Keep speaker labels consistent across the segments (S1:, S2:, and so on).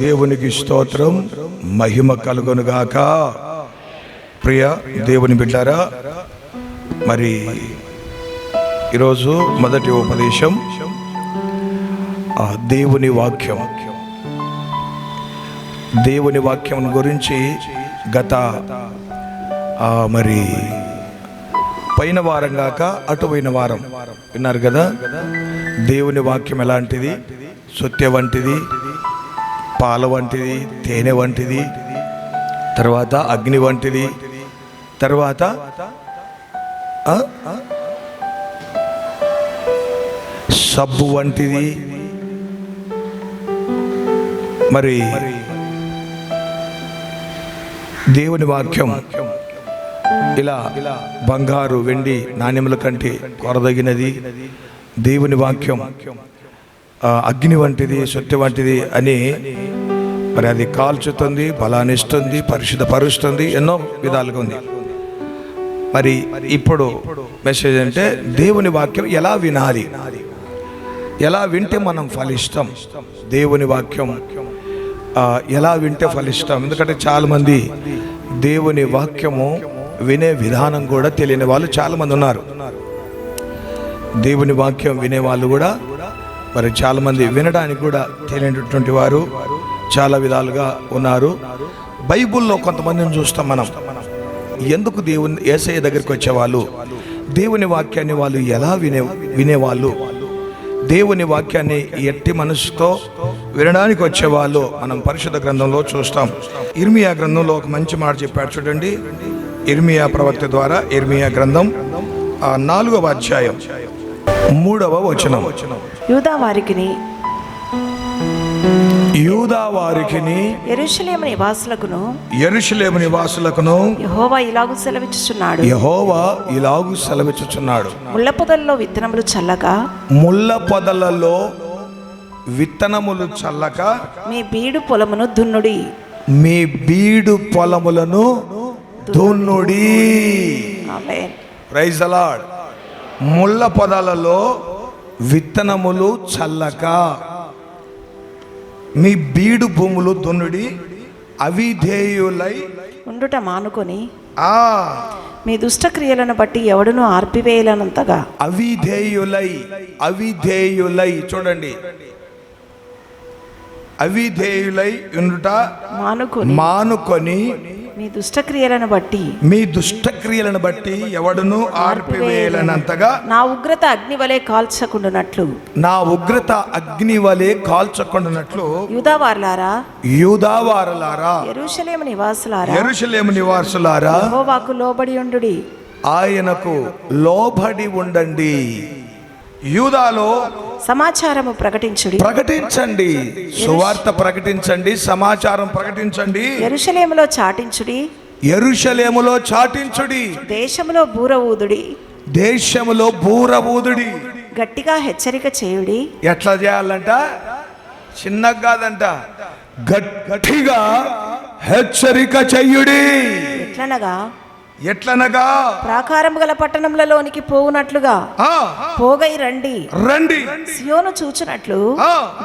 S1: దేవునికి స్తోత్రం, మహిమ కలుగునుగాక. ప్రియ దేవుని బిడ్డారా, మరి ఈరోజు మొదటి ఉపదేశం దేవుని వాక్యం. దేవుని వాక్యం గురించి గత మరి పైన వారం కాక అటుపోయిన వారం విన్నారు కదా. దేవుని వాక్యం ఎలాంటిది? సొత్తె వంటిది, పాల వంటిది, తేనె వంటిది, తర్వాత అగ్ని వంటిది, తర్వాత సబ్బు వంటిది. మరి దేవుని వాక్యం ఇలా బంగారు వెండి నాణ్యముల కంటే కొరదగినది. దేవుని వాక్యం అగ్ని వంటిది, సొత్తె వంటిది అని మరి అది కాల్చుతుంది, బలాన్ని ఇస్తుంది, పరిశుద్ధపరుస్తుంది, ఎన్నో విధాలుగా ఉంది. మరి ఇప్పుడు మెసేజ్ అంటే దేవుని వాక్యం ఎలా వినాలి, ఎలా వింటే మనం ఫలిస్తాం. దేవుని వాక్యం ఎలా వింటే ఫలిస్తాం. ఎందుకంటే చాలామంది దేవుని వాక్యము వినే విధానం కూడా తెలియని వాళ్ళు చాలామంది ఉన్నారు. దేవుని వాక్యం వినేవాళ్ళు కూడా మరి చాలామంది వినడానికి కూడా తెలియనటువంటి వారు చాలా విధాలుగా ఉన్నారు. బైబిల్లో కొంతమందిని చూస్తాం మనం. ఎందుకు దేవుని యేసయ్య దగ్గరికి వచ్చేవాళ్ళు, దేవుని వాక్యాన్ని వాళ్ళు ఎలా వినేవాళ్ళు, దేవుని వాక్యాన్ని ఎట్టి మనసుతో వినడానికి వచ్చేవాళ్ళు మనం పరిశుద్ధ గ్రంథంలో చూస్తాం. ఇర్మియా గ్రంథంలో ఒక మంచి మాట చెప్పాడు చూడండి. ఇర్మియా ప్రవక్త ద్వారా ఇర్మియా గ్రంథం 4వ అధ్యాయం 3వ వచనం.
S2: యూదా వారికిని
S1: యెరూషలేము నివాసులకును
S2: యెహోవా ఇలాగు సెలవిచ్చుచున్నాడు. ముళ్ళ పొదలలో విత్తనములు చల్లక మీ బీడు పొలములను దున్నుడి. Praise the Lord. ముళ్ళ పొదలలో విత్తనములు చల్లక మీ బీడు భూములు దున్నుడి. అవిధేయులై ఉండుట మానుకొని మీ దుష్ట క్రియలను బట్టి ఎవడును ఆర్పివేయలనంతగా. అవిధేయులై చూడండి, అవిధేయులై ఉండుట మానుకొని మీ దుష్ట క్రియలను బట్టి ఎవడును ఆర్పివేయలనంతగా నా ఉగ్రత అగ్ని వలె కాల్చకుండునట్లు యూదావారలారా యెరూషలేము నివాసులారా యెహోవాకు లోబడి ఉండుడి.
S1: ఆయనకు లోబడి ఉండండి. యూదాలో
S2: సమాచారము
S1: ప్రకటించండి, సువార్త ప్రకటించండి, సమాచారం ప్రకటించండి. యెరూషలేములో చాటించుడి. దేశములో బూర ఊదుడి.
S2: గట్టిగా హెచ్చరిక చేయుడి.
S1: ఎట్లా చేయాలంట? చిన్నగా కాదంట, గట్టిగా హెచ్చరిక చెయ్యుడి. ఎట్లనగా
S2: ప్రాకారము గల పట్టణములలోనికి పోవునట్లుగా పోగై రండి. సియోను చూచునట్లు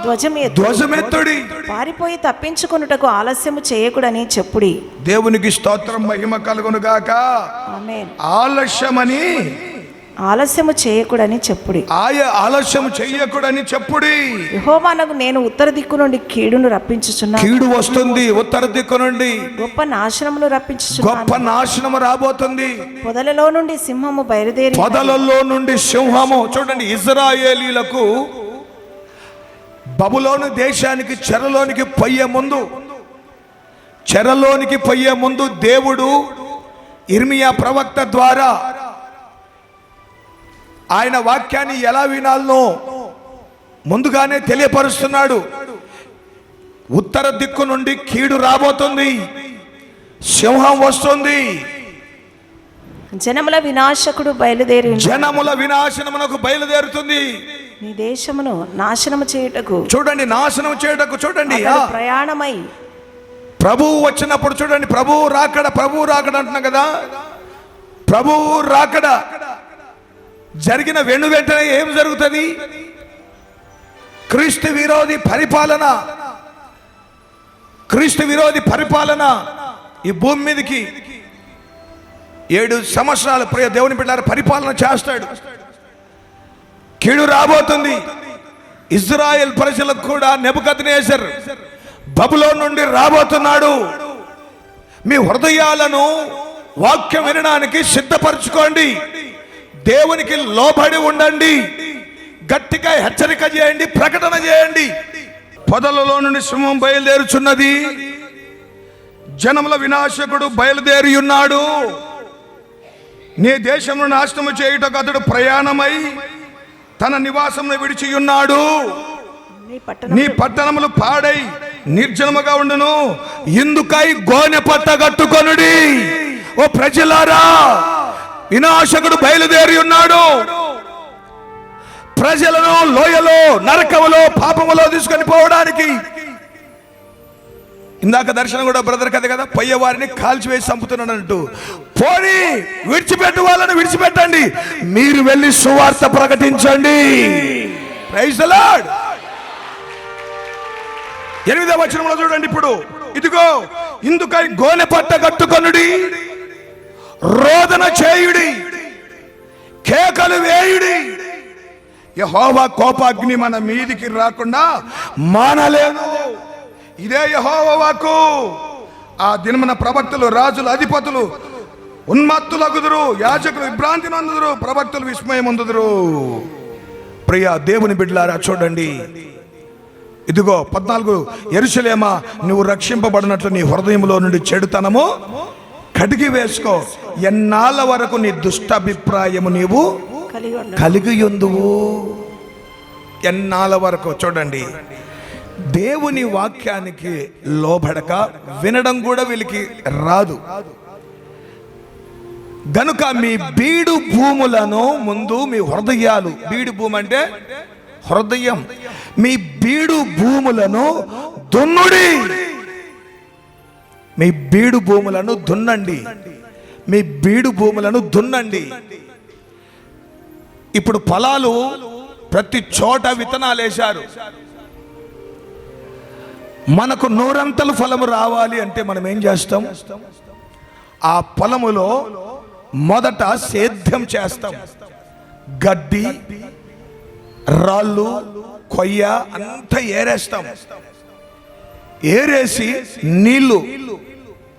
S2: ధ్వజమెత్తుడి. పారిపోయి తప్పించుకొనుటకు ఆలస్యము చేయకుడని చెప్పుడి.
S1: దేవునికి స్తోత్రం, మహిమ కలుగును గాక.
S2: ఆమేన్.
S1: ఆలస్యము
S2: చేయకుడని చెప్పుడి.
S1: ఆలస్యము చేయకుడని చెప్పుడి.
S2: యెహోవానకు నేను ఉత్తర దిక్కు నుండి కీడును రప్పించుచున్నాను.
S1: కీడు వస్తుంది ఉత్తర దిక్కు నుండి.
S2: గొప్ప నాశనమును రప్పించుచున్నాను.
S1: గొప్ప నాశనము రాబోతుంది.
S2: పొదలలో నుండి సింహము బయలుదేరి.
S1: చూడండి, ఇశ్రాయేలీయులకు బబులోను దేశానికి చెరలోనికి పోయే ముందు దేవుడు ఇర్మియా ప్రవక్త ద్వారా ఆయన వాక్యాన్ని ఎలా వినాలనో ముందుగానే తెలియపరుస్తున్నాడు. ఉత్తర దిక్కు నుండి కీడు రాబోతుంది, సింహం వస్తుంది.
S2: జనముల వినాశనమునకు బయలుదేరుతుంది. నీ దేశమును నాశనము చేయుటకు
S1: చూడండి, చూడండి
S2: ప్రయాణమై
S1: ప్రభువు వచ్చినప్పుడు చూడండి, ప్రభువు రాకడ అంటున్నాం కదా. ప్రభువు రాకడ జరిగిన వెంటనే ఏం జరుగుతుంది? క్రీస్తు విరోధి పరిపాలన క్రీస్తు విరోధి పరిపాలన ఈ భూమి మీదకి 7 సంవత్సరాలు ప్రియ దేవుని బిడ్డలారా పరిపాలన చేస్తాడు. కీడు రాబోతుంది. ఇజ్రాయెల్ ప్రజలకు కూడా నెబుకద్నెజర్ బబులోను నుండి రాబోతున్నాడు. మీ హృదయాలను వాక్యం వినడానికి సిద్ధపరచుకోండి. దేవునికి లోబడి ఉండండి. గట్టిగా హెచ్చరిక చేయండి, ప్రకటన చేయండి. పొదలలో నుండి సింహం బయలుదేరుచున్నది. జనముల వినాశకుడు బయలుదేరి ఉన్నాడు. నీ దేశమును నాశనము చేయుటకు అతడు ప్రయాణమై తన నివాసమును విడిచి ఉన్నాడు. నీ పట్టణములు పాడై నిర్జనముగా ఉండును. ఇందుకై గోనె పట్ట కట్టుకొనుడి. ఓ ప్రజలారా, వినాశకుడు బయలుదేరి ఉన్నాడు. ప్రజలను లోయలో, నరకములో, పాపములో తీసుకొని పోవడానికి. ఇందాక దర్శనం కూడా బ్రదర్ కథ కదా, పోయేవారిని కాల్చివేసి చంపుతున్నాడు అంటూ. పోనీ విడిచిపెట్టు, వాళ్ళని విడిచిపెట్టండి, మీరు వెళ్ళి సువార్త ప్రకటించండి. Praise the Lord. 8వ వచనంలో చూడండి. ఇప్పుడు ఇదిగో, ఇందుకై గోనె పట్ట కట్టుకొనుడి, రోదన చేయుడి, కేకలు వేయుడి. యెహోవా కోపాగ్ని మన మీదికి రాకుండా మానలేదు. ఇదే యెహోవా వాక్కు. ఆ దినమున ప్రవక్తలు, రాజులు, అధిపతులు ఉన్మత్తులగుదురు, యాజకులు విభ్రాంతి నొందుదురు, ప్రవక్తలు విస్మయం పొందుదురు. ప్రియ దేవుని బిడ్డలారా చూడండి. ఇదిగో 14, యెరూషలేమా, నువ్వు రక్షింపబడినట్లు నీ హృదయంలో నుండి చెడుతనము కడిగి వేసుకో. ఎన్నాళ్ళ వరకు నీ దుష్టాభిప్రాయము నీవు కలిగి ఉందువు. ఎన్నాళ్ళ వరకు? చూడండి, దేవుని వాక్యానికి లోబడక వినడం కూడా వీళ్ళకి రాదు. గనుక మీ బీడు భూములను ముందు మీ హృదయాలు, బీడు భూమి అంటే హృదయం, మీ బీడు భూములను దున్నుడి. మీ బీడు భూములను దున్నండి. మీ బీడు భూములను దున్నండి. ఇప్పుడు పొలాలు ప్రతి చోట విత్తనాలు వేశారు. మనకు 100 ఫలము రావాలి అంటే మనం ఏం చేస్తాం? ఆ పొలములో మొదట సేద్యం చేస్తాం. గడ్డి, రాళ్ళు, కొయ్య అంతా ఏరేస్తాం. ఏరేసి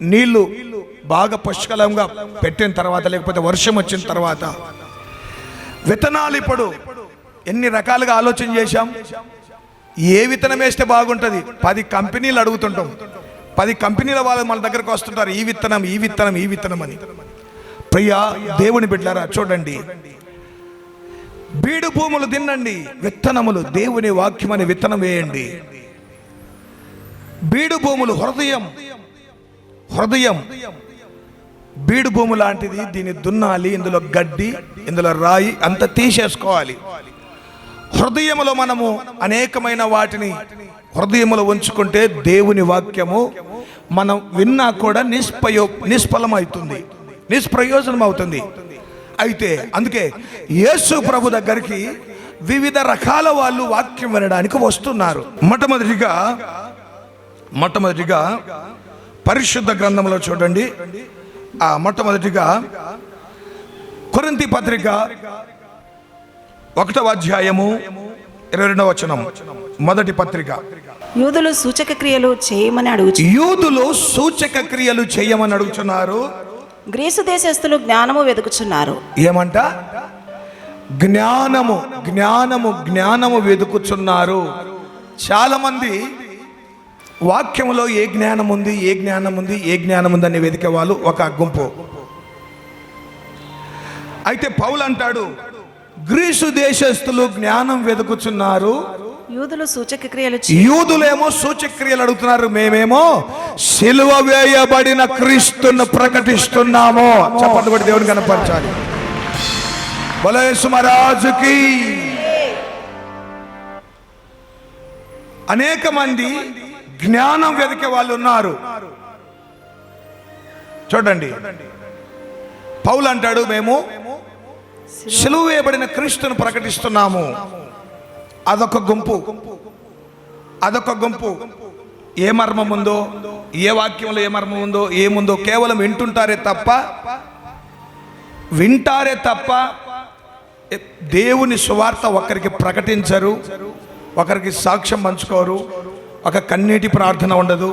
S1: నీళ్లు బాగా పుష్కలంగా పెట్టిన తర్వాత, లేకపోతే వర్షం వచ్చిన తర్వాత విత్తనాలు. ఇప్పుడు ఎన్ని రకాలుగా ఆలోచన చేశాం. ఏ విత్తనం వేస్తే బాగుంటుంది? 10 కంపెనీలు అడుగుతుంటాం. 10 కంపెనీల వాళ్ళు మన దగ్గరకు వస్తుంటారు, ఈ విత్తనం, ఈ విత్తనం, ఈ విత్తనం అని. ప్రియా దేవుని బిడ్డలారా చూడండి, బీడు భూములు తినండి, విత్తనములు దేవుని వాక్యం అనే విత్తనం వేయండి. బీడు భూములు హృదయం బీడు భూము లాంటిది. దీన్ని దున్నాలి. ఇందులో గడ్డి, ఇందులో రాయి అంతా తీసేసుకోవాలి. హృదయములో మనము అనేకమైన వాటిని హృదయములో ఉంచుకుంటే దేవుని వాక్యము మనం విన్నా కూడా నిష్ఫలమవుతుంది, నిష్ప్రయోజనం అవుతుంది. అయితే అందుకే యేసు ప్రభు దగ్గరికి వివిధ రకాల వాళ్ళు వాక్యం వినడానికి వస్తున్నారు. మొట్టమొదటిగా పరిశుద్ధ గ్రంథంలో చూడండి. ఆ మొట్టమొదటిగా కొరింథీ పత్రిక 1వ అధ్యాయము 22వ వచనం. మొదటి పత్రిక.
S2: యూదులు సూచక క్రియలు చేయమని అడుగుచున్నారు. గ్రీసు దేశస్థులు జ్ఞానము వెతుకుచున్నారు.
S1: ఏమంట? జ్ఞానము వెతుకుచున్నారు. చాలా మంది వాక్యంలో ఏ జ్ఞానం ఉంది అని వెతికే వాళ్ళు ఒక గుంపు. అయితే పౌలు అంటాడు, గ్రీసు దేశస్థులు జ్ఞానం వెతుకుచున్నారు, యూదులేమో సూచక క్రియలు అడుగుతున్నారు, మేమేమో సిలువ వేయబడిన క్రీస్తును ప్రకటిస్తున్నాము. చప్పట్లు కొట్టి దేవుని కనపరచాలి. బోలో యేసు మహారాజుకి. అనేక మంది జ్ఞానం వెతికే వాళ్ళు ఉన్నారు. చూడండి, పౌలు అంటాడు, మేము సిలువ వేయబడిన క్రీస్తును ప్రకటిస్తున్నాము. అదొక గుంపు. ఏ మర్మం ఉందో, ఏ వాక్యంలో ఏ మర్మం ఉందో, ఏముందో కేవలం వింటారే తప్ప దేవుని సువార్త ఒకరికి ప్రకటించరు, ఒకరికి సాక్ష్యం పంచుకోరు, ఒక కన్నీటి ప్రార్థన ఉండదు,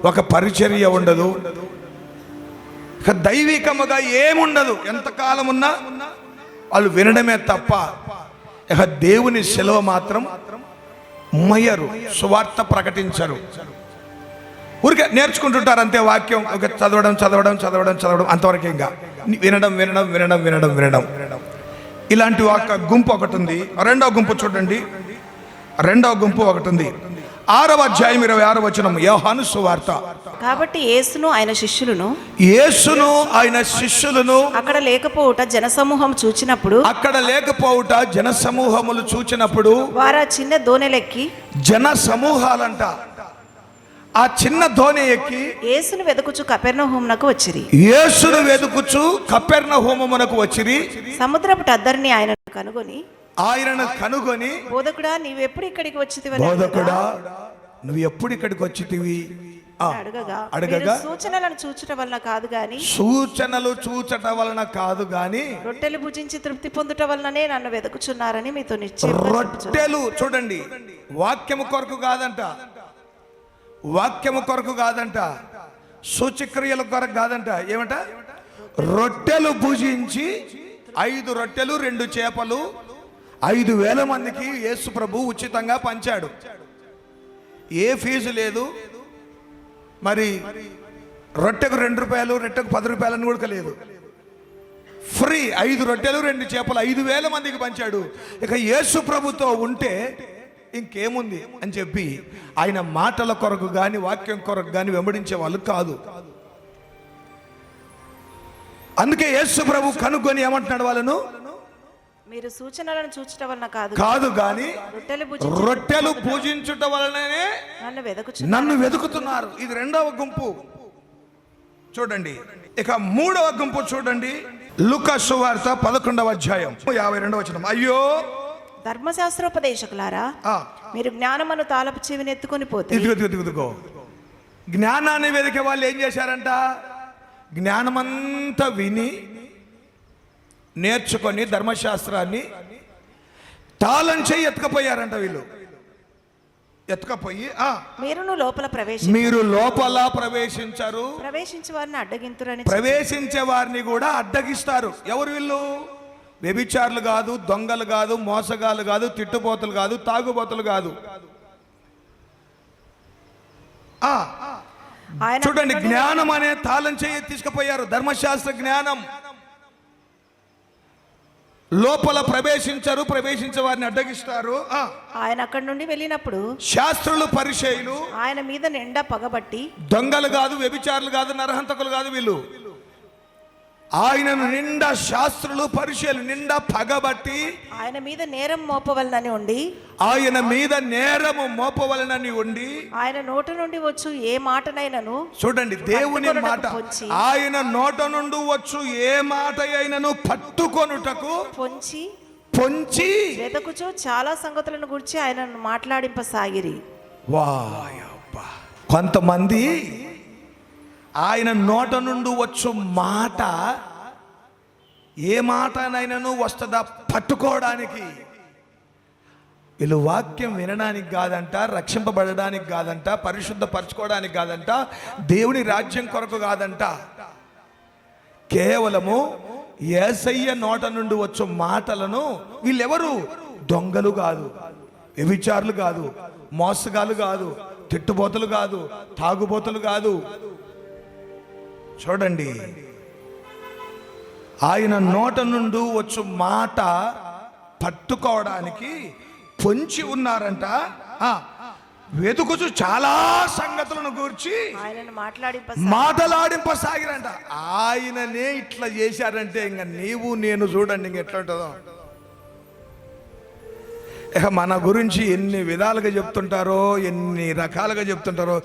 S1: ఒక పరిచర్య ఉండదు, ఇక దైవికముగా ఏముండదు. ఎంతకాలం ఉన్నా వాళ్ళు వినడమే తప్ప ఇక దేవుని సెలవు మాత్రం మయ్యరు, సువార్త ప్రకటించరు. ఊరికే నేర్చుకుంటుంటారు అంతే. వాక్యం ఒక చదవడం అంతవరకు. ఇంకా వినడం. ఇలాంటి ఒక గుంపు ఒకటి ఉంది. రెండవ గుంపు చూడండి, రెండవ గుంపు ఒకటి ఉంది. 6వ అధ్యాయం 26వ వచనం, యోహాను సువార్త.
S2: కాబట్టి యేసును ఆయన శిష్యులను
S1: అక్కడ లేకపోవుట జనసమూహములు చూచినప్పుడు
S2: వారు ఆ చిన్న దోణెలెక్కి,
S1: జన సమూహాలంట ఆ చిన్న దోణి ఎక్కి
S2: యేసును వెదుకుచు కపెర్నహూమునకు వచ్చిరి. సముద్రపు టద్దరిని ఆయనను కనుగొని బోధకుడా నువ్వు ఎప్పుడు ఇక్కడికి వచ్చితివి అడగగా సూచనలను చూచటం వలన కాదు గాని రొట్టెలు భుజించి తృప్తి పొందుట వలననే నన్ను వెతుకుచున్నారని మీతో నిశ్చయం.
S1: రొట్టెలు చూడండి, వాక్యము కొరకు కాదంట, సూచక్రియల కొరకు కాదంట. ఏమంట? రొట్టెలు భుజించి 5 రొట్టెలు 2 చేపలు 5,000 మందికి యేసు ప్రభు ఉచితంగా పంచాడు. ఏ ఫీజు లేదు. మరి రొట్టెకు 2 రూపాయలు, రొట్టెకు 10 రూపాయలు అని కూడా లేదు. ఫ్రీ. 5 రొట్టెలు 2 చేపలు 5,000 మందికి పంచాడు. ఇక యేసు ప్రభుతో ఉంటే ఇంకేముంది అని చెప్పి ఆయన మాటల కొరకు కానీ వాక్యం కొరకు కానీ వెంబడించే వాళ్ళు కాదు. అందుకే యేసు ప్రభు కనుగొని ఏమంటున్నాడు వాళ్ళను,
S2: మీరు సూచనలను చూచటం వలన
S1: కాదు కానీ రొట్టెలు పూజించుట వలననే నన్ను వెతుకుతున్నారు. ఇది రెండవ గుంపు. చూడండి, ఇక మూడవ గుంపు చూడండి, లూకా సువార్త 11వ అధ్యాయం 52వ వచనం. అయ్యో
S2: ధర్మశాస్త్రోపదేశకులారా, మీరు జ్ఞానమును తాళపు చెవిని ఎత్తుకొని పోతే.
S1: జ్ఞానాన్ని వెతికే వాళ్ళు ఏం చేశారంట? జ్ఞానమంతా విని నేర్చుకొని ధర్మశాస్త్రాన్ని తాళం చేయి ఎత్తుకపోయారంట. వీళ్ళు ఎత్తుకపోయి మీరు లోపల ప్రవేశించారు, ప్రవేశించే వారిని కూడా అడ్డగిస్తారు. ఎవరు వీళ్ళు? వ్యభిచారులు కాదు, దొంగలు కాదు, మోసగాళ్ళు కాదు, తిట్టుపోతులు కాదు, తాగుబోతులు కాదు. చూడండి, జ్ఞానం అనే తాళం చేయి తీసుకుపోయారు. ధర్మశాస్త్ర జ్ఞానం లోపల ప్రవేశించారు, ప్రవేశించే వారిని అడ్డగిస్తారు.
S2: ఆయన అక్కడి నుండి వెళ్ళినప్పుడు
S1: శాస్త్రులు పరిచయులు
S2: ఆయన మీద నిండా పగబట్టి,
S1: దొంగలు కాదు, వ్యభిచారులు కాదు, నరహంతకులు కాదు, వీళ్ళు ఆయనను నిండా శాస్త్రులు పరిచయులు నిండా పగబట్టి
S2: ఆయన మీద నేరం మోపవలనని ఉండి, ఆయన నోట నుండి వచ్చు ఏ మాటనైనను,
S1: చూడండి దేవుని మాట, ఆయన నోట నుండి వచ్చు ఏ మాట అయినను పట్టుకొనుటకు పొంచి
S2: వెతకుచు చాలా సంగతులను గురించి ఆయనను మాట్లాడింపసాగిరి.
S1: కొంతమంది ఆయన నోట నుండి వచ్చు మాట ఏ మాటనైనాను వస్తుందా పట్టుకోవడానికి. వీళ్ళు వాక్యం వినడానికి కాదంట, రక్షింపబడడానికి కాదంట, పరిశుద్ధపరచుకోవడానికి కాదంట, దేవుని రాజ్యం కొరకు కాదంట. కేవలము యేసయ్య నోట నుండి వచ్చు మాటలను వీళ్ళెవరు? దొంగలు కాదు, వ్యభిచారులు కాదు, మోసగాళ్ళు కాదు, తిట్టుబోతులు కాదు, తాగుబోతులు కాదు. చూడండి, ఆయన నోట నుండి వచ్చు మాట పట్టుకోవడానికి పొంచి ఉన్నారంట. వెతుకుచు చాలా సంగతులను గూర్చి మాటలాడింపసాగిరంట. ఆయననే ఇట్లా చేశారంటే ఇంకా నీవు నేను చూడండి ఇంక ఎట్లా ఉంటుందో. ఇక మన గురించి ఎన్ని విధాలుగా చెప్తుంటారో, ఎన్ని రకాలుగా చెప్తుంటారో.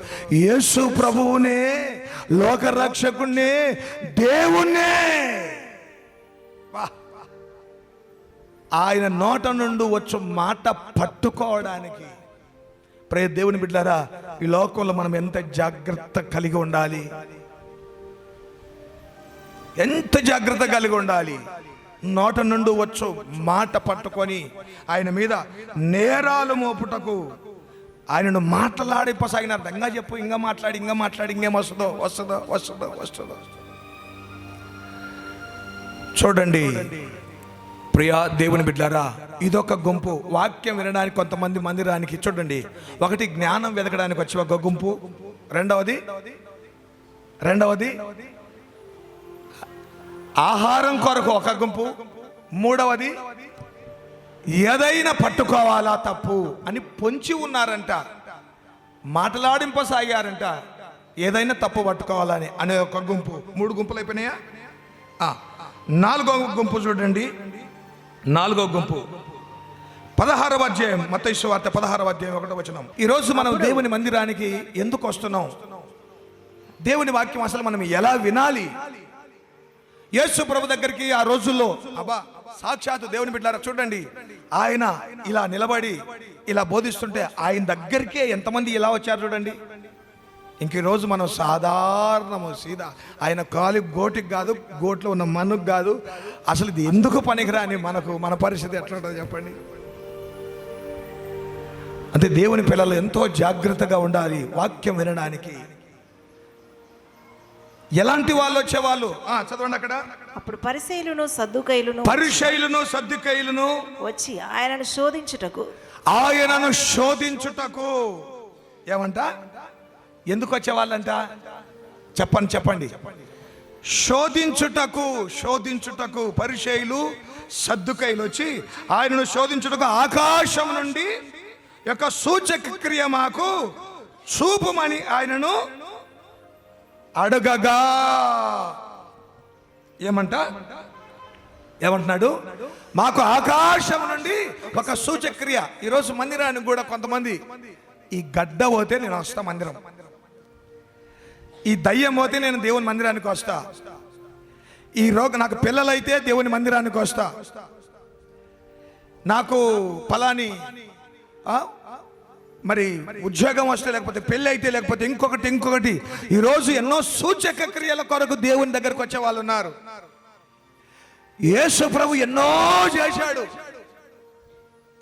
S1: యేసు ప్రభువునే, లోకరక్షకుణ్ణే, దేవుణ్ణే ఆయన నోట నుండి వచ్చు మాట పట్టుకోవడానికి ప్రియ దేవుని బిడ్డలారా, ఈ లోకంలో మనం ఎంత జాగ్రత్త కలిగి ఉండాలి, ఎంత జాగ్రత్త కలిగి ఉండాలి. నోట నుండి వచ్చు మాట పట్టుకొని ఆయన మీద నేరాలు మోపుటకు ఆయనను మాట్లాడిపోసాగినారు. ఇంకా చెప్పు, ఇంకా మాట్లాడి ఇంకేం వస్తుందో. చూడండి ప్రియా దేవుని బిడ్డారా, ఇదొక గుంపు. వాక్యం వినడానికి కొంతమంది మందిరానికి చూడండి, ఒకటి జ్ఞానం వెతకడానికి వచ్చి ఒక గుంపు, రెండవది ఆహారం కొరకు ఒక గుంపు, మూడవది ఏదైనా పట్టుకోవాలా తప్పు అని పొంచి ఉన్నారంట, మాట్లాడింపసాగారంట, ఏదైనా తప్పు పట్టుకోవాలని అనే ఒక గుంపు. 3 గుంపులు అయిపోయినాయా? 4వ గుంపు చూడండి, 4వ గుంపు 16వ అధ్యాయం, మత్తయి సువార్త 16వ అధ్యాయం 1వ వచనం. ఈరోజు మనం దేవుని మందిరానికి ఎందుకు వస్తున్నాం? దేవుని వాక్యం అసలు మనం ఎలా వినాలి? యేసు ప్రభు దగ్గరికి ఆ రోజుల్లో సాక్షాత్తు దేవుని బిడ్డలారా చూడండి, ఆయన ఇలా నిలబడి ఇలా బోధిస్తుంటే ఆయన దగ్గరికే ఎంతమంది ఇలా వచ్చారు చూడండి. ఇంక ఈరోజు మనం సాధారణము సీదా ఆయన కాలి గోటికి కాదు, గోట్లో ఉన్న మనుకు కాదు, అసలు ఇది ఎందుకు పనికిరాని మన పరిస్థితి ఎట్లా ఉంటుంది చెప్పండి. అంటే దేవుని పిల్లలు ఎంతో జాగ్రత్తగా ఉండాలి వాక్యం వినడానికి. ఎలాంటి వాళ్ళు వచ్చేవాళ్ళు? చదవండి అక్కడ.
S2: అప్పుడు పరిసయ్యులను సద్దుకయ్యులను వచ్చి ఆయనను శోధించుటకు ఏమంట? ఎందుకు వచ్చేవాళ్ళంట? చెప్పండి. శోధించుటకు పరిసయ్యులు సద్దుకయ్యులు వచ్చి ఆయనను శోధించుటకు ఆకాశం నుండి యొక్క సూచక క్రియ మాకు చూపుమని ఆయనను అడగగా ఏమంటున్నాడు? మాకు ఆకాశం నుండి ఒక సూచక్రియ. ఈరోజు మందిరానికి కూడా కొంతమంది ఈ గడ్డ పోతే నేను వస్తా మందిరం, ఈ దయ్యం పోతే నేను దేవుని మందిరానికి వస్తా, ఈ నాకు పిల్లలైతే దేవుని మందిరానికి వస్తా, నాకు ఫలాని మరి ఉద్యోగం వస్తే, లేకపోతే పెళ్ళి అయితే, లేకపోతే ఇంకొకటి. ఈరోజు ఎన్నో సూచక క్రియల కొరకు దేవుని దగ్గరకు వచ్చే వాళ్ళు ఉన్నారు. యేసు ప్రభు ఎన్నో చేశాడు,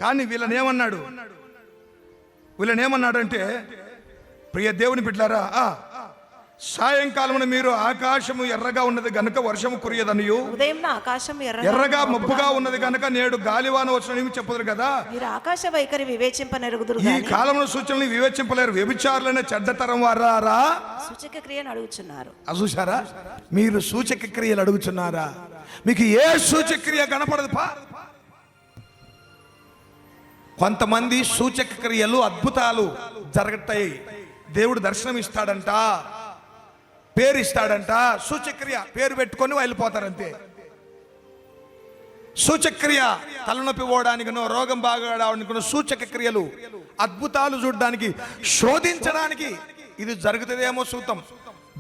S2: కానీ వీళ్ళని ఏమన్నాడంటే, ప్రియ దేవుని బిడ్డలారా, సాయంకాలమున మీరు ఆకాశము ఎర్రగా ఉన్నది గనుక వర్షము కురియదనియు, ఉదయం ఆకాశం
S1: ఎర్రగా మబ్బుగా ఉన్నది గనుక నేడు గాలివాన వచ్చునని చెప్పుదురు కదా.
S2: మీరు ఆకాశ వైఖరి వివేచింపనెరుగుదురు,
S1: ఈ కాలంలో సూచనలు వివేచింపలేరు. వ్యభిచారులైన చెడ్డతరం వారారా
S2: సూచక క్రియను అడుగుచున్నారు.
S1: చూసారా? మీరు సూచక క్రియలు అడుగుచున్నారా? మీకు ఏ సూచక క్రియ కనపడదు. కొంతమంది సూచక క్రియలు అద్భుతాలు జరగతాయి, దేవుడు దర్శనం ఇస్తాడంట, పేరు ఇస్తాడంట, సూచక్రియ పేరు పెట్టుకొని వెళ్ళిపోతారంతే. సూచక్రియ తలనొప్పి పోవడానికినో, రోగం బాగడానికినో సూచక క్రియలు, అద్భుతాలు చూడడానికి, శోధించడానికి. ఇది జరుగుతుందేమో చూద్దాం.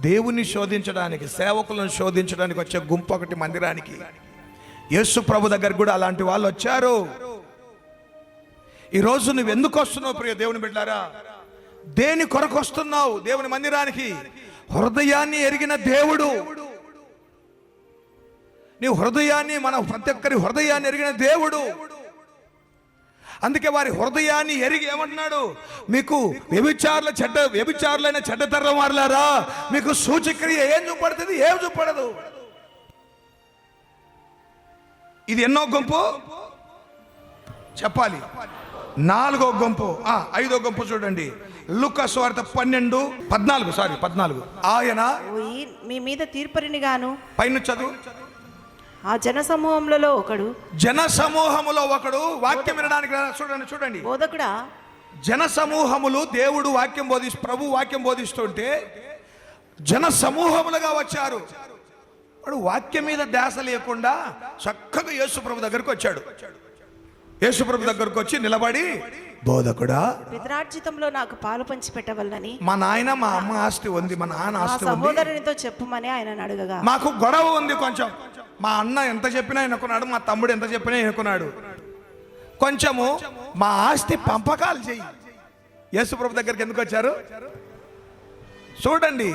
S1: దేవుని శోధించడానికి, సేవకులను శోధించడానికి వచ్చే గుంపు ఒకటి మందిరానికి. యేసు ప్రభు దగ్గర కూడా అలాంటి వాళ్ళు వచ్చారు. ఈరోజు నువ్వు ఎందుకు వస్తున్నావు ప్రియ దేవుని బిడ్డలారా? దేని కొరకు వస్తున్నావు దేవుని మందిరానికి? హృదయాన్ని ఎరిగిన దేవుడు, నీ హృదయాన్ని, మన ప్రతి ఒక్కరి హృదయాన్ని ఎరిగిన దేవుడు. అందుకే వారి హృదయాన్ని ఎరిగి ఏమంటున్నాడు? మీకు వ్యభిచారులైన చెడ్డతరం వారులారా, మీకు సూచక్రియ ఏం చూపడుతుంది, ఏం చూపడదు. ఇది ఎన్నో గుంపు చెప్పాలి? 4వ గుంపు. 5వ గుంపు చూడండి, లూకా సువార్త 14 ఆయన
S2: మీ మీద తీర్పరిని గాను,
S1: పైన చదువు.
S2: ఆ జన సమూహములో ఒకడు వాక్యం వినడానికి చూడండి బోధకుడా.
S1: జన సమూహములు దేవుడు వాక్యం ప్రభు వాక్యం బోధిస్తుంటే జన సమూహములుగా వచ్చారు. వాడు వాక్యం మీద ధ్యాస లేకుండా చక్కగా యేసు ప్రభు దగ్గరకు వచ్చాడు. యేసు ప్రభు దగ్గరకు వచ్చి నిలబడి, బోధకుడా,
S2: పితరార్జితంలో నాకు పాలు పంచి పెట్టవలనని
S1: మా నాయన మా అమ్మ ఆస్తి ఉంది, మా నాన్న ఆస్తి ఉంది,
S2: సహోదరునితో చెప్పుమని ఆయన అడగగా,
S1: మాకు గొడవ ఉంది కొంచెం. మా అన్న ఎంత చెప్పినా ఎన్నుకున్నాడు, మా తమ్ముడు ఎంత చెప్పినా ఎన్నుకున్నాడు, కొంచెము మా ఆస్తి పంపకాలు చెయ్యి.
S2: యేసుప్రభు దగ్గరికి ఎందుకు వచ్చారు? చూడండి,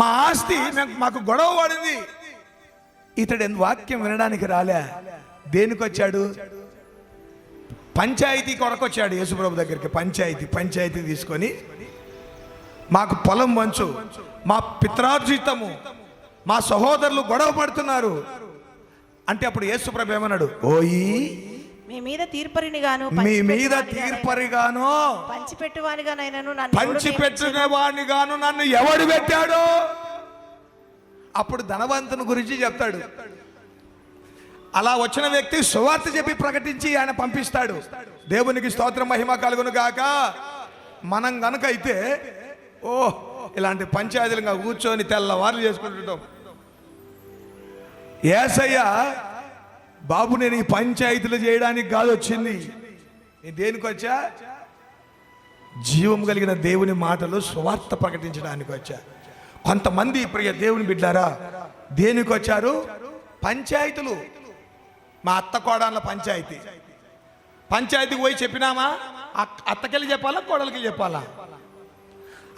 S2: మా ఆస్తి మాకు గొడవ పడింది. ఇతడు వాక్యం వినడానికి రాలే, దేనికి వచ్చాడు? పంచాయతీ కొరకు వచ్చాడు యేసుప్రభు దగ్గరికి. పంచాయతీ తీసుకొని మాకు పొలం వంచు, మా పిత్రార్జితము, మా సహోదరులు గొడవ పడుతున్నారు అంటే అప్పుడు యేసుప్రభు ఏమన్నాడు? ఓయి
S3: మీ మీద తీర్పరిగాను
S2: పంచిపెట్టువానిగాను నన్ను ఎవడు పెట్టాడు? అప్పుడు ధనవంతుని గురించి చెప్తాడు. అలా వచ్చిన వ్యక్తి సువార్త చెప్పి ప్రకటించి ఆయన పంపిస్తాడు. దేవునికి స్తోత్రం, మహిమ కలుగును గాక. మనం గనుక అయితే ఇలాంటి పంచాయతీలుగా కూర్చొని తెల్లవారులు చేసుకుంటుంటాం. యేసయ్య బాబు, నేను ఈ పంచాయతీలు చేయడానికి కాదు వచ్చింది, నేను దేనికి వచ్చా? జీవం కలిగిన దేవుని మాటలు సువార్త ప్రకటించడానికి వచ్చా. కొంతమంది ప్రియ దేవుని బిడ్డారా దేనికి వచ్చారు? పంచాయతీలు. మా అత్త కోడళ్ళ పంచాయతీకి పోయి చెప్పినామా? అత్తకెళ్ళి చెప్పాలా, కోడలికి చెప్పాలా?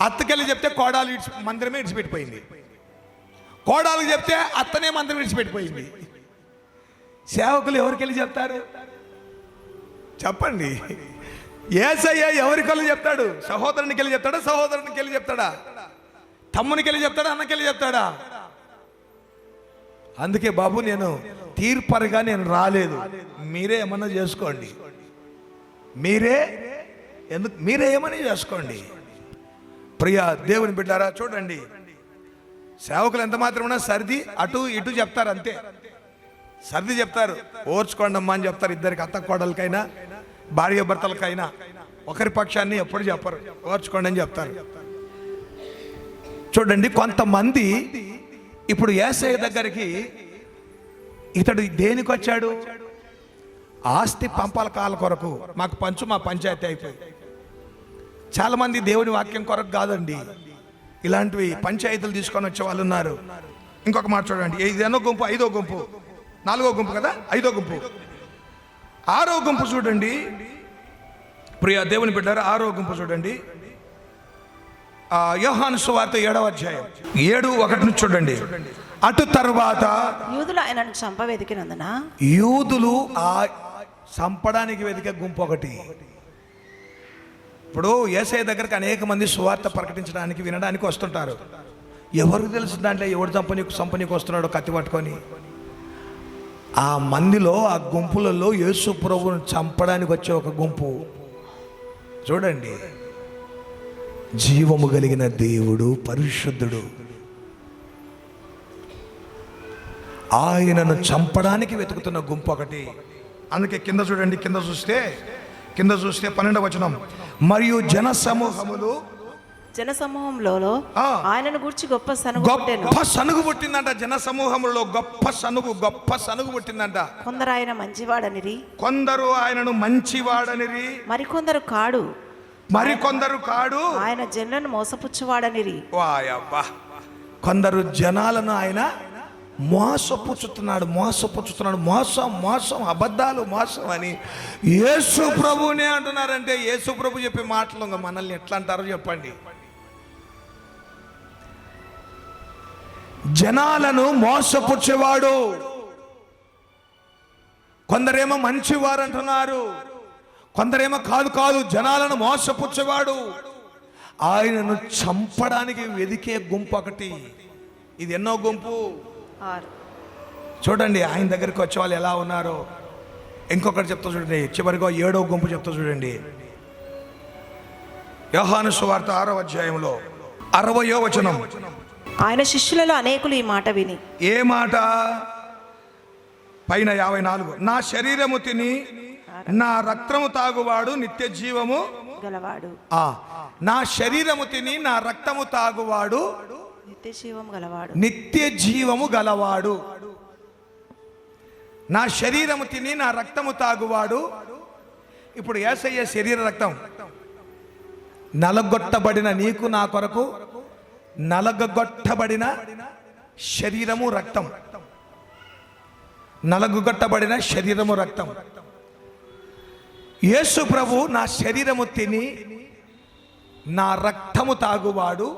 S2: అత్తకెళ్ళి చెప్తే కోడలు మందిరమే ఇడిచిపెట్టిపోయింది, కోడలికి చెప్తే అత్తనే మందిరం ఇడిచిపెట్టిపోయింది. సేవకులు ఎవరికెళ్ళి చెప్తారు చెప్పండి? యేసయ్య ఎవరికెళ్ళి చెప్తాడు? సహోదరునికి వెళ్ళి చెప్తాడా? సహోదరునికి వెళ్ళి చెప్తాడా? తమ్మునికి వెళ్ళి చెప్తాడా? అన్నకెళ్ళి చెప్తాడా? అందుకే బాబు, నేను తీర్పరిగా నేను రాలేదు, మీరే ఏమన్నా చేసుకోండి, మీరే ఏమని చేసుకోండి. ప్రియ దేవుని బిడ్డారా చూడండి, సేవకులు ఎంత మాత్రం ఉన్నా సర్ది అటు ఇటు చెప్తారు, అంతే. సర్ది చెప్తారు, ఓర్చుకోండి అమ్మా అని చెప్తారు. ఇద్దరికి అత్త కోడలకైనా భార్య భర్తలకైనా ఒకరి పక్షాన్ని ఎప్పుడు చెప్పరు, ఓర్చుకోండి అని చెప్తారు. చూడండి, కొంతమంది ఇప్పుడు యేసయ్య దగ్గరికి ఇతడు దేనికి వచ్చాడు? ఆస్తి పంపకాల కొరకు, మాకు పంచు, మా పంచాయతీ అయిపోయి. చాలా మంది దేవుని వాక్యం కొరకు కాదండి, ఇలాంటివి పంచాయతీలు తీసుకొని వచ్చే వాళ్ళు ఉన్నారు. ఇంకొక మాట చూడండి, ఇది ఎన్నో గుంపు? 5వ గుంపు, 4వ గుంపు కదా, 5వ గుంపు. 6వ గుంపు చూడండి ప్రియ దేవుని బిడ్డారు, 6వ గుంపు చూడండి. యోహాను సువార్త 7వ అధ్యాయం 7:1 చూడండి. అటు తర్వాత
S3: యూదులు ఆయనను చంప వెతికినందున,
S2: యూదులు చంపడానికి వెతికే గుంపు ఒకటి. ఇప్పుడు యేసయ్య దగ్గరకు అనేక మంది సువార్త ప్రకటించడానికి వినడానికి వస్తుంటారు. ఎవరు తెలుసు దాంట్లో ఎవడు చంపనీకి వస్తున్నాడో కత్తి పట్టుకొని? ఆ మందిలో, ఆ గుంపులలో యేసు ప్రభువును చంపడానికి వచ్చే ఒక గుంపు. చూడండి, జీవము కలిగిన దేవుడు, పరిశుద్ధుడు, ఆయనను చంపడానికి వెతుకుతున్న గుంపు ఒకటి. అందుకే కింద చూడండి, కింద చూస్తే 12వ వచనం, మరియు
S3: జనసమూహంలో ఆయనను గురించి గొప్ప
S2: సనుగు పుట్టిందంట. జనసమూహంలో గొప్ప సనుగు పుట్టిందంట.
S3: కొందరు ఆయన మంచివాడనిరి,
S2: కొందరు ఆయనను మంచివాడనిరి,
S3: మరికొందరు కాడు, ఆయన జనులను మోసపుచ్చువాడనిరి.
S2: వాయబ్బా, కొందరు జనాలను ఆయన మోసపుచ్చుతున్నాడు, మోసం, అబద్ధాలు, మోసం అని యేసు ప్రభునే అంటున్నారంటే యేసు ప్రభు చెప్పే మాటలు మనల్ని ఎట్లా అంటారో చెప్పండి. జనాలను మోసపుచ్చేవాడు. కొందరేమో మంచివారు అంటున్నారు, కొందరేమో కాదు, జనాలను మోసపుచ్చేవాడు. ఆయనను చంపడానికి వెదికే గుంపు ఒకటి. ఇది ఎన్నో గుంపు?
S3: 6.
S2: చూడండి, ఆయన దగ్గరికి వచ్చే వాళ్ళు ఎలా ఉన్నారో. ఇంకొకటి చెప్తా చూడండి, చివరిగా 7వ గుంపు చెప్తా చూడండి. యోహాను సువార్త 6వ అధ్యాయంలో 60వ వచనం.
S3: ఆయన శిష్యులలో అనేకులు ఈ మాట విని,
S2: ఏ మాట? పైన 54, నా శరీరము తిని నా రక్తము తాగువాడు నిత్య జీవము
S3: గలవాడు.
S2: నా శరీరము తిని నా రక్తము తాగువాడు నిత్య జీవము గలవాడు. నా శరీరము తిని నా రక్తము తాగువాడు. ఇప్పుడు యేసయ్య శరీర రక్తం నలగొట్టబడిన నీకు నా కొరకు నలగొట్టబడిన శరీరము రక్తం, నలగొట్టబడిన శరీరము రక్తం. యేసు ప్రభు నా శరీరము తిని నా రక్తము తాగువాడు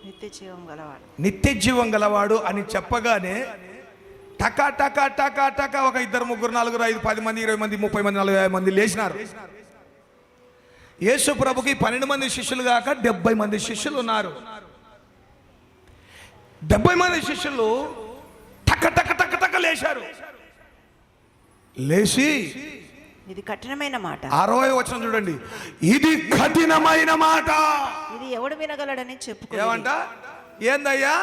S3: నిత్య జీవం గలవాడు.
S2: నిత్య జీవం గలవాడు అని చెప్పగానే టకా టకా టకా టకా ఒక 2 3 4 5 10 మంది 20 మంది 30 మంది 40 మంది లేచినారు. యేసు ప్రభుకి 12 మంది శిష్యులు కాక 70 మంది శిష్యులు ఉన్నారు. 70 మంది శిష్యులు టక టక టక టక లేచారు. లేచి
S3: ఇది కఠినమైన మాట.
S2: 60వ వచనం చూడండి, ఇది కఠినమైన మాట.
S3: ఇది ఎవడు వినగలడని చెప్పుకో.
S2: ఏమంట? ఏందయ్యా,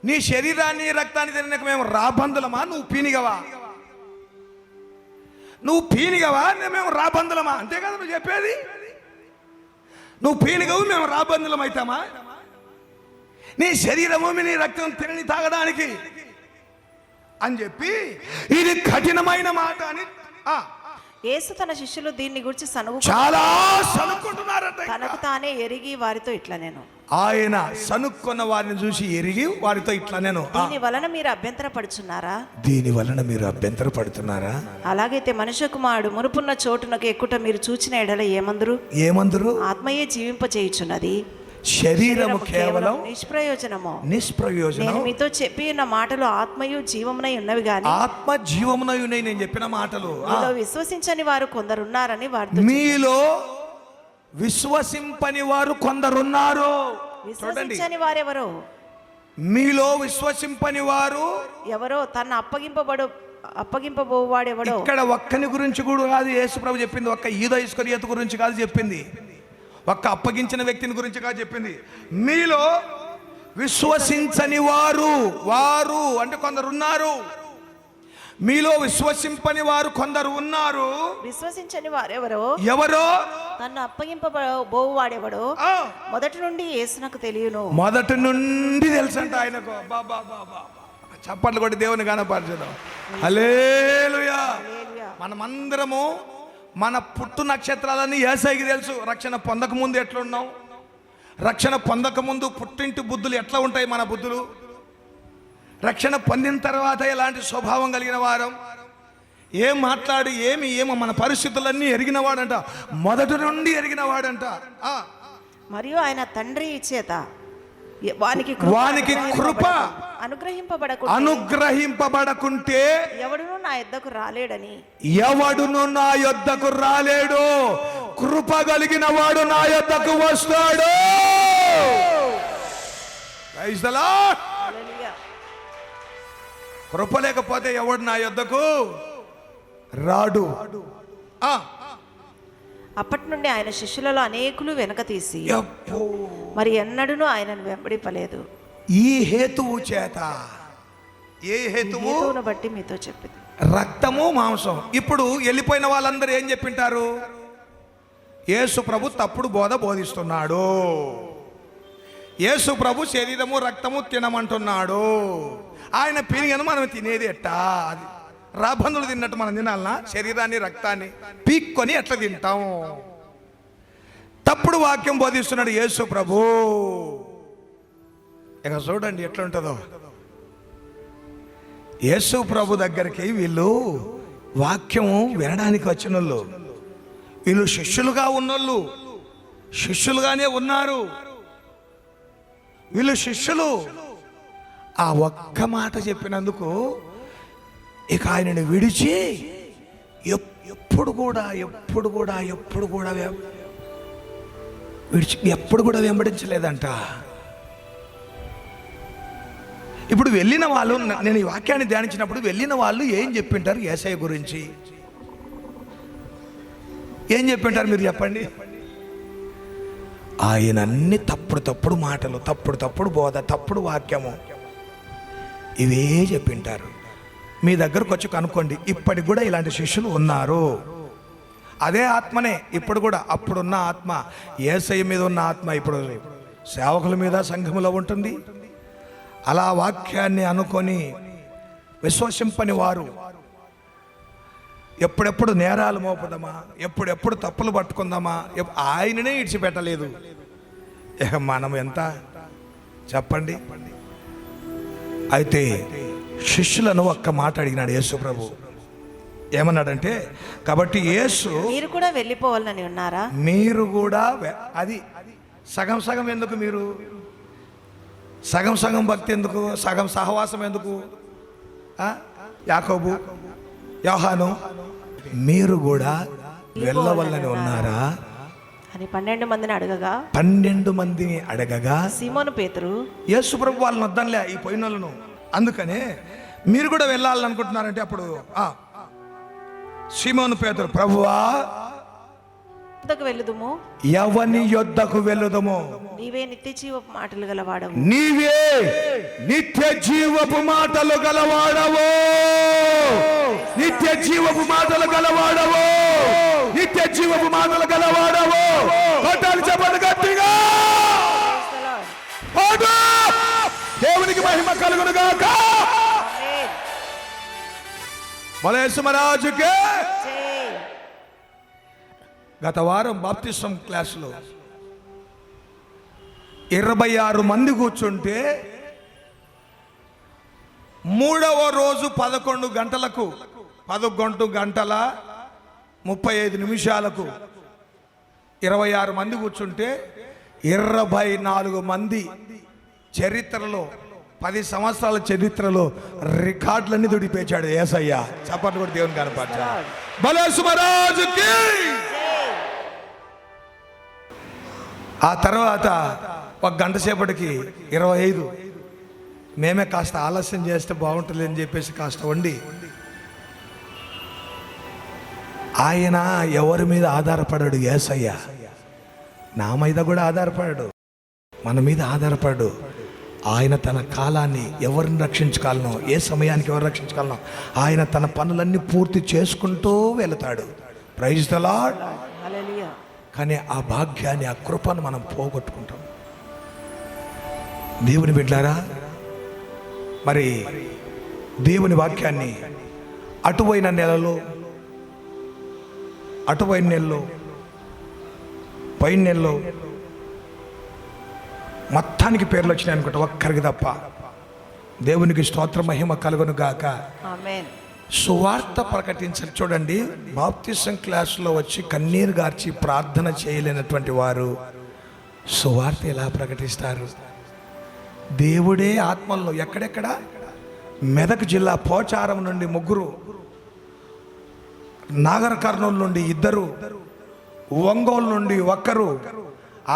S2: నీ శరీరాన్ని రక్తాన్ని తినక మేము రాబందులమా? నువ్వు పీనిగవా? నువ్వు పీనిగవా? మేము రాబందులమా? అంతే కదా నువ్వు చెప్పేది. నువ్వు పీనిగవు, మేము రాబందులం అవుతామా? నీ శరీరము నీ రక్తం తినని తాగడానికి అని చెప్పి ఇది కఠినమైన మాట అని
S3: యేసు తన శిష్యులు దీన్ని గురించి
S2: చాలా సనుక్కుంటున్నారట.
S3: తనకు తానే ఎరిగి వారితో ఇట్లా నేను
S2: ఆయన సనుక్కున్న వారిని చూసి ఎరిగి వారితో ఇట్లా నేను
S3: దీని వలన మీరు అభ్యంతరపడుచున్నారా?
S2: దీని వలన మీరు అభ్యంతరపడుతున్నారా?
S3: అలాగైతే మనుష్య కుమారుడు మునుపున్న చోటునకు ఎక్కుట మీరు చూచిన ఎడల ఏమందురు? ఆత్మయే జీవింపచేయుచున్నది,
S2: శరీరము కేవలం
S3: నిష్ప్రయోజనము.
S2: నిష్ప్రయోజనం.
S3: మీతో చెప్పి ఉన్న మాటలు ఆత్మయు జీవమునై ఉన్నవి గాని
S2: ఆత్మ జీవమునై ఉన్నాయి. నేను చెప్పిన మాటలు
S3: మీలో విశ్వసించని వారు కొందరున్నారని వారితో.
S2: మీలో విశ్వసింపని వారు కొందరున్నారు.
S3: విశ్వసించని వారెవరో?
S2: మీలో విశ్వసింపని వారు
S3: ఎవరో? తన అప్పగింపబోవాడెవడో?
S2: ఇక్కడ ఒక్కని గురించి కూడా కాదు యేసు ప్రభు చెప్పింది. ఒక్క యూదా ఇస్కరియోతు గురించి కాదు చెప్పింది. ఒక్క అప్పగించిన వ్యక్తిని గురించి కాదు చెప్పింది. మీలో విశ్వసించని వారు అంటే కొందరు ఉన్నారు. మీలో విశ్వసింపని వారు కొందరు ఉన్నారు.
S3: విశ్వసించని వారెవరో?
S2: ఎవరో?
S3: తను అప్పగింపబోవాడెవడో మొదటి నుండి యేసునకు తెలియను.
S2: మొదటి నుండి తెలుసంట ఆయనకు. చప్పట్లు కొట్టి దేవుని గానపరచుదాం. హల్లెలూయా. మనమందరము మన పుట్టు నక్షత్రాలన్నీ యేసయ్యకి తెలుసు. రక్షణ పొందకముందు ఎట్లున్నాం, రక్షణ పొందకముందు పుట్టింటి బుద్ధులు ఎట్లా ఉంటాయి మన బుద్ధులు, రక్షణ పొందిన తర్వాత ఎలాంటి స్వభావం కలిగిన వారం, ఏం మాట్లాడి ఏమో మన పరిస్థితులన్నీ ఎరిగిన వాడంట. మొదటి నుండి ఎరిగిన వాడంట.
S3: మరియు ఆయన తండ్రి చేత వానికి
S2: కృప అనుగ్రహింపబడకుంటే
S3: ఎవడును నా యొద్దకు రాలేడు,
S2: కృప కలిగిన వాడు నా యొద్దకు వస్తాడు. కృప లేకపోతే ఎవడు నా యొద్దకు రాడు.
S3: అప్పటి నుండి ఆయన శిష్యులలో అనేకులు వెనక తీసి మరి ఎన్నడూను ఆయనను వెంబడింపలేదు.
S2: ఈ హేతువు చేత, ఏ హేతువును
S3: బట్టి మీతో చెప్పింది,
S2: రక్తము మాంసం. ఇప్పుడు వెళ్ళిపోయిన వాళ్ళందరూ ఏం చెప్పింటారు? యేసు ప్రభు తప్పుడు బోధ బోధిస్తున్నాడు, యేసు ప్రభు శరీరము రక్తము తినమంటున్నాడు. ఆయన పీనిగను మనం తినేది ఎట్టా? అది రాబందులు తిన్నట్టు మనం తినాలనా? శరీరాన్ని రక్తాన్ని పీక్కొని ఎట్లా తింటాం? తప్పుడు వాక్యం బోధిస్తున్నాడు యేసు ప్రభు. ఇక చూడండి ఎట్లుంటుందో. యేసు ప్రభు దగ్గరికి వీళ్ళు వాక్యము వినడానికి వచ్చిన వాళ్ళు, వీళ్ళు శిష్యులుగా ఉన్నోళ్ళు, శిష్యులుగానే ఉన్నారు. వీళ్ళు శిష్యులు. ఆ ఒక్క మాట చెప్పినందుకు ఇక ఆయనను విడిచి ఎప్పుడు కూడా వెంబడించలేదంట. ఇప్పుడు వెళ్ళిన వాళ్ళు, నేను ఈ వాక్యాన్ని ధ్యానించినప్పుడు వెళ్ళిన వాళ్ళు ఏం చెప్పింటారు యేసయ్య గురించి? ఏం చెప్పింటారు మీరు చెప్పండి? ఆయన అన్ని తప్పుడు మాటలు, తప్పుడు బోధ, తప్పుడు వాక్యము ఇవే చెప్పింటారు. మీ దగ్గరకు వచ్చి కనుక్కోండి, ఇప్పటికి కూడా ఇలాంటి శిష్యులు ఉన్నారు. అదే ఆత్మనే ఇప్పుడు కూడా. అప్పుడున్న ఆత్మ, యేసయ్య మీద ఉన్న ఆత్మ ఇప్పుడు సేవకుల మీద, సంఘములో ఉంటుంది. అలా వాక్యాన్ని అనుకొని విశ్వసింపని వారు ఎప్పుడెప్పుడు నేరాలు మోపుదామా, ఎప్పుడెప్పుడు తప్పులు పట్టుకుందామా, ఆయననే ఇడిచిపెట్టలేదు. ఇక మనం ఎంత చెప్పండి? అయితే శిష్యులను ఒక్క మాట అడిగినాడు యేసు ప్రభు. ఏమన్నాడంటే, కాబట్టి యేసు
S3: మీరు కూడా వెళ్ళిపోవాలని ఉన్నారా?
S2: మీరు కూడా అది సగం సగం ఎందుకు? మీరు సగం సగం భక్తి ఎందుకు? సగం సహవాసం ఎందుకు? యాకోబు, యోహాను, మీరు కూడా వెళ్ళవల్లని ఉన్నారా
S3: అని 12 మందిని అడగగా
S2: 12 మందిని అడగగా
S3: సీమోను పేతురు,
S2: యేసు ప్రభు వాళ్ళని వద్దనులే ఈ పోయిన వాళ్ళను, అందుకనే మీరు కూడా వెళ్ళాలనుకుంటున్నారంటే అప్పుడు సీమోను పేతురు, ప్రభువా
S3: యొద్దకు వెళ్ళుదుము,
S2: ఎవని యొద్దకు వెళ్ళుదము?
S3: నీవే నిత్య జీవపు మాటలు గలవాడవు,
S2: నీవే నిత్య జీవపు మాటలు గలవాడవు, నిత్య జీవపు మాటలు గలవాడవు, నిత్య జీవపు మాటలు గలవాడవు. కొట్టాలి చెప్పండి గట్టిగా. పాడు. దేవునికి మహిమ కలుగును గాక. మలేసుమరాజుకే. గత వారం బాప్తిసం క్లాసులో 26 మంది కూర్చుంటే 3వ రోజు 11 గంటలకు 11 గంటల 35 నిమిషాలకు 26 మంది కూర్చుంటే 24 మంది చరిత్రలో 10 సంవత్సరాల చరిత్రలో రికార్డులన్నీ దుడిపేచాడు యేసయ్య. చప్పట్లు కూడా దేవుని కనపడ్డాడు. బలేసుమరాజుకి. ఆ తర్వాత 1 గంట సేపటికి 25. మేమే కాస్త ఆలస్యం చేస్తే బాగుంటుంది అని చెప్పేసి కాస్త వండి, ఆయన ఎవరి మీద ఆధారపడాడు? యేసయ్య నా మీద కూడా ఆధారపడాడు, మన మీద ఆధారపడు. ఆయన తన కాలాన్ని ఎవరిని రక్షించగలను, ఏ సమయానికి ఎవరు రక్షించగలను, ఆయన తన పనులన్నీ పూర్తి చేసుకుంటూ వెళతాడు. Praise the Lord.
S3: హల్లెలూయా.
S2: కానీ ఆ భాగ్యాన్ని, ఆ కృపను మనం పోగొట్టుకుంటాం. దేవుని బిడ్డలారా, మరి దేవుని వాక్యాన్ని అటువైన నెలలో, అటువైన నెలలో, పైన నెలలో మొత్తానికి పేర్లు వచ్చినాయి అనుకుంటా, ఒక్కరికి తప్ప. దేవునికి స్తోత్ర మహిమ కలుగును గాక.
S3: ఆమేన్.
S2: సువార్త ప్రకటించాలి. చూడండి, బాప్తిసం క్లాసులో వచ్చి కన్నీరు గార్చి ప్రార్థన చేయలేనటువంటి వారు సువార్త ఎలా ప్రకటిస్తారు? దేవుడే ఆత్మల్లో ఎక్కడెక్కడ, మెదక్ జిల్లా పోచారం నుండి 3, నాగర్ కర్నూలు నుండి 2, ఒంగోలు నుండి 1,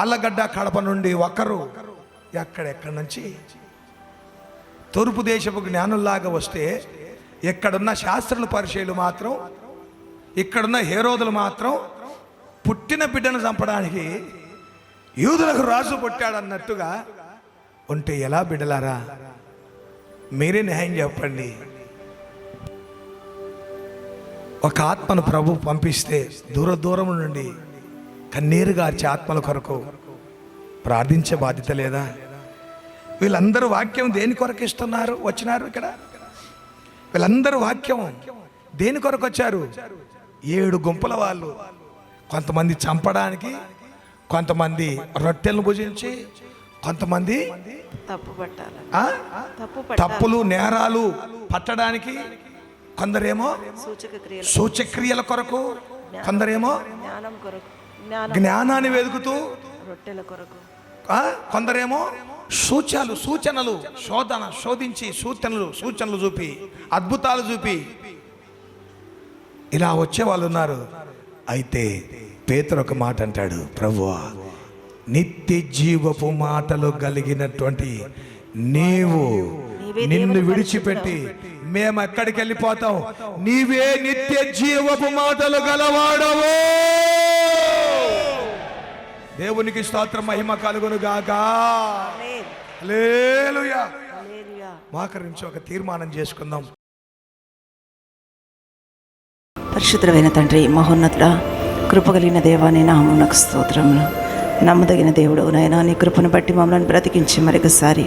S2: ఆలగడ్డ కడప నుండి 1, ఎక్కడెక్కడి నుంచి తూర్పు దేశపు జ్ఞానుల్లాగా వస్తే, ఇక్కడున్న శాస్త్రుల పరిచయులు మాత్రం, ఇక్కడున్న హేరోదులు మాత్రం పుట్టిన బిడ్డను చంపడానికి యూదులకు రాజు పుట్టాడన్నట్టుగా ఉంటే ఎలా బిడ్డలారా? మీరే న్యాయం చెప్పండి. ఒక ఆత్మను ప్రభు పంపిస్తే దూరం నుండి కన్నీరు గార్చే ఆత్మల కొరకు ప్రార్థించే బాధ్యత లేదా? వీళ్ళందరూ వాక్యం దేని కొరకు ఇస్తున్నారు, వచ్చినారు ఇక్కడ? వీళ్ళందరూ వాక్యం దేని కొరకు వచ్చారు? 7 గుంపుల వాళ్ళు. కొంతమంది చంపడానికి, కొంతమంది రొట్టెలను భుజించి, కొంతమంది తప్పులు నేరాలు పట్టడానికి, కొందరేమో సూచక్రియల కొరకు, కొందరేమో జ్ఞానాన్ని వెతుకుతూ, కొందరేమో సూచనలు శోధించి సూచనలు చూపి, అద్భుతాలు చూపి ఇలా వచ్చే వాళ్ళు ఉన్నారు. అయితే పేతురు ఒక మాట అంటాడు, ప్రభువా, నిత్య జీవపు మాటలు కలిగినటువంటి నిన్ను విడిచిపెట్టి మేము ఎక్కడికి వెళ్ళిపోతాం? నీవే నిత్య జీవపు మాటలు గలవాడవు. దేవునికి స్తోత్రం మహిమ కలుగును గాక. హల్లెలూయా. మాకరించి ఒక తీర్మానం చేసుకుందాం.
S3: పరిశుద్ధమైన తండ్రి, మహోన్నతుడ, కృపగలిగిన దేవాని నామమునకు స్తోత్రములు. నమ్మదగిన దేవుడు నాయనా, నీ కృపను బట్టి మమ్మల్ని బ్రతికించి మరొకసారి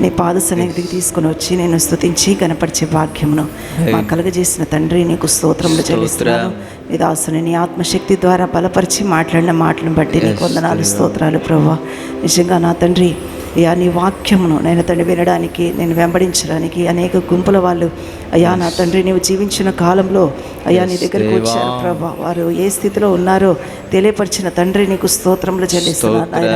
S3: నీ పాద సన్నిధికి తీసుకుని వచ్చి నేను స్తుతించి కనపరిచే భాగ్యమును మా కలుగజేసిన తండ్రి, నీకు స్తోత్రములు చెల్లిస్తున్నాను. నీ దాసుని నీ ఆత్మశక్తి ద్వారా బలపరిచి మాట్లాడిన మాటలను బట్టి నీకు వందనాలు, స్తోత్రాలు ప్రభువా. నిజంగా నా తండ్రి, అయ్యా నీ వాక్యమును నేను తండ్రి వినడానికి, నేను వెంబడించడానికి అనేక గుంపుల వాళ్ళు అయ్యా నా తండ్రి నీవు జీవించిన కాలంలో అయ్యా నీ దగ్గరికి వచ్చారు ప్రభా. వారు ఏ స్థితిలో ఉన్నారో తెలియపరిచిన తండ్రి నీకు స్తోత్రములు చెల్లిస్తున్నాను ఆయన.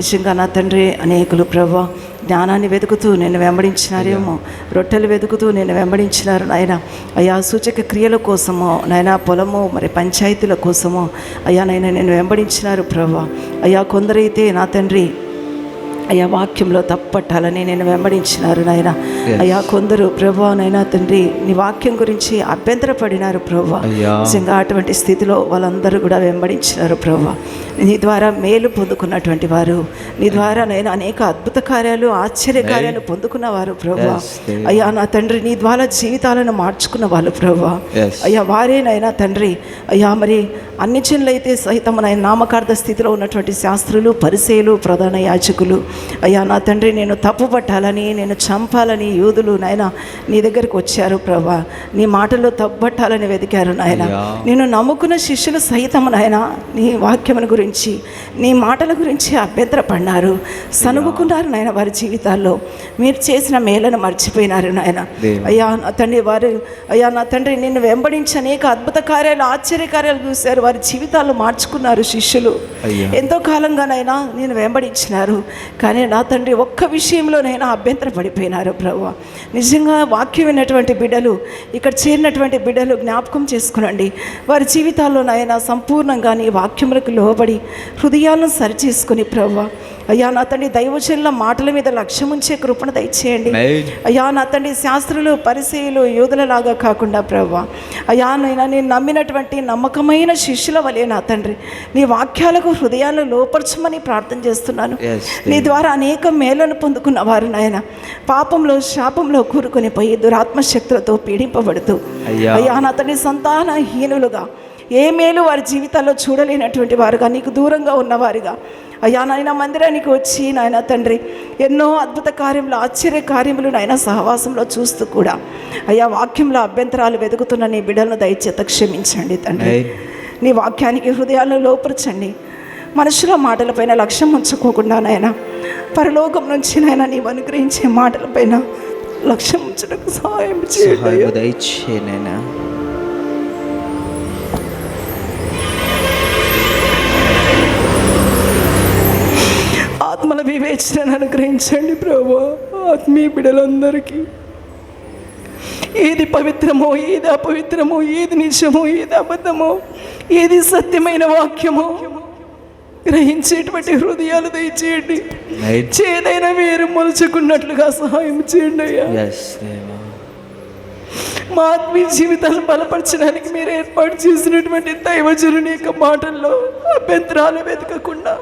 S3: నిజంగా నా తండ్రి అనేకులు ప్రభా జ్ఞానాన్ని వెతుకుతూ నేను వెంబడించినారేమో, రొట్టెలు వెతుకుతూ నేను వెంబడించినారు నాయన. అయ్యా సూచక క్రియల కోసమో నాయన, పొలము మరి పంచాయతీల కోసమో అయ్యా నాయన నేను వెంబడించినారు ప్రభా. అయ్యా కొందరైతే నా తండ్రి అయ్యా వాక్యంలో తప్పట్టాలని నేను వెంబడించినారు నాయన. అయ్యా కొందరు ప్రభా నైనా తండ్రి నీ వాక్యం గురించి అభ్యంతరపడినారు ప్రభా. నిజంగా అటువంటి స్థితిలో వాళ్ళందరూ కూడా వెంబడించినారు ప్రభా. నీ ద్వారా మేలు పొందుకున్నటువంటి వారు, నీ ద్వారా నేను అనేక అద్భుత కార్యాలు, ఆశ్చర్య కార్యాలు పొందుకున్నవారు ప్రభా. అయ్యా నా తండ్రి నీ ద్వారా జీవితాలను మార్చుకున్న వాళ్ళు ప్రభా. అయ్యా వారేనైనా తండ్రి అయ్యా మరి అన్ని జనులైతే సైతం ఆయన నామకార్థ స్థితిలో ఉన్నటువంటి శాస్త్రులు, పరిసయ్యులు, ప్రధాన యాజకులు అయ్యా నా తండ్రి నేను తప్పు పట్టాలని, నేను చంపాలని యూదులు నాయన నీ దగ్గరికి వచ్చారు ప్రభా. నీ మాటల్లో తప్పుపట్టాలని వెతికారు నాయన. నేను నమ్ముకున్న శిష్యులు సైతం నాయన నీ వాక్యముల గురించి, నీ మాటల గురించి అభ్యంతరపడినారు, సనుగుకున్నారు నాయన. వారి జీవితాల్లో మీరు చేసిన మేలను మర్చిపోయినారు నాయన. అయ్యా నా తండ్రి వారు అయ్యా నా తండ్రి నిన్ను వెంబడించి అనేక అద్భుత కార్యాలు, ఆశ్చర్య కార్యాలు చూశారు. వారి జీవితాల్లో మార్చుకున్నారు శిష్యులు. ఎంతో కాలంగానైనా నేను వెంబడించినారు, కానీ నా తండ్రి ఒక్క విషయంలోనైనా అభ్యంతర పడిపోయినారు ప్రభు. నిజంగా వాక్యం విన్నటువంటి బిడ్డలు, ఇక్కడ చేరినటువంటి బిడ్డలు జ్ఞాపకం చేసుకునండి. వారి జీవితాల్లోనైనా సంపూర్ణంగా నీ వాక్యములకు లోబడి హృదయాలను సరిచేసుకుని ప్రభు అయ్యా నా తండ్రి దైవజనుల మాటల మీద లక్ష్యం ఉంచే కృపణ దయచేయండి. అయ్యా నా తండ్రి శాస్త్రులు, పరిసయ్యులు, యూదులలాగా కాకుండా ప్రభు అయ్యా నేను నమ్మినటువంటి నమ్మకమైన శిష్యుల వలె నా తండ్రి నీ వాక్యాలకు హృదయాలను లోపరచమని ప్రార్థన చేస్తున్నాను. నీ ద్వారా అనేక మేలను పొందుకున్న వారు నాయన పాపంలో, శాపంలో కూరుకొని పోయి దురాత్మశక్తులతో పీడింపబడుతూ అయ్యా నా తండ్రి సంతానహీనులుగా ఏ మేలు వారి జీవితాల్లో చూడలేనటువంటి వారుగా, నీకు దూరంగా ఉన్నవారుగా అయ్యా నాయన మందిరానికి వచ్చి నాయన తండ్రి ఎన్నో అద్భుత కార్యములు, ఆశ్చర్య కార్యములు నాయన సహవాసంలో చూస్తూ కూడా అయ్యా వాక్యంలో అభ్యంతరాలు వెతుకుతున్న నీ బిడ్డలను దయచేత క్షమించండి తండ్రి. నీ వాక్యానికి హృదయాలను లోపరచండి. మనుషుల మాటలపైన లక్ష్యం ఉంచుకోకుండా నాయన పరలోకం నుంచి నాయన నీవు అనుగ్రహించే మాటలపైన లక్ష్యం ఉంచడానికి సహాయం చేయండి. ఆత్మల వివేచనను అనుగ్రహించండి ప్రభు. ఆత్మీయ బిడ్డలందరికీ ఏది పవిత్రమో, ఏది అపవిత్రమో, ఏది నిజమో, ఏది అబద్ధమో, ఏది సత్యమైన వాక్యమో గ్రహించేటువంటి హృదయాలు దయచేయండి. చేదైన వేరు మొలుచుకున్నట్లుగా సహాయం చేయండి అయ్యా. మా ఆత్మీయ జీవితాలు బలపరచడానికి మీరు ఏర్పాటు చేసినటువంటి దైవజనుని యొక్క మాటల్లో అభ్యంతరాలు వెతకకుండా,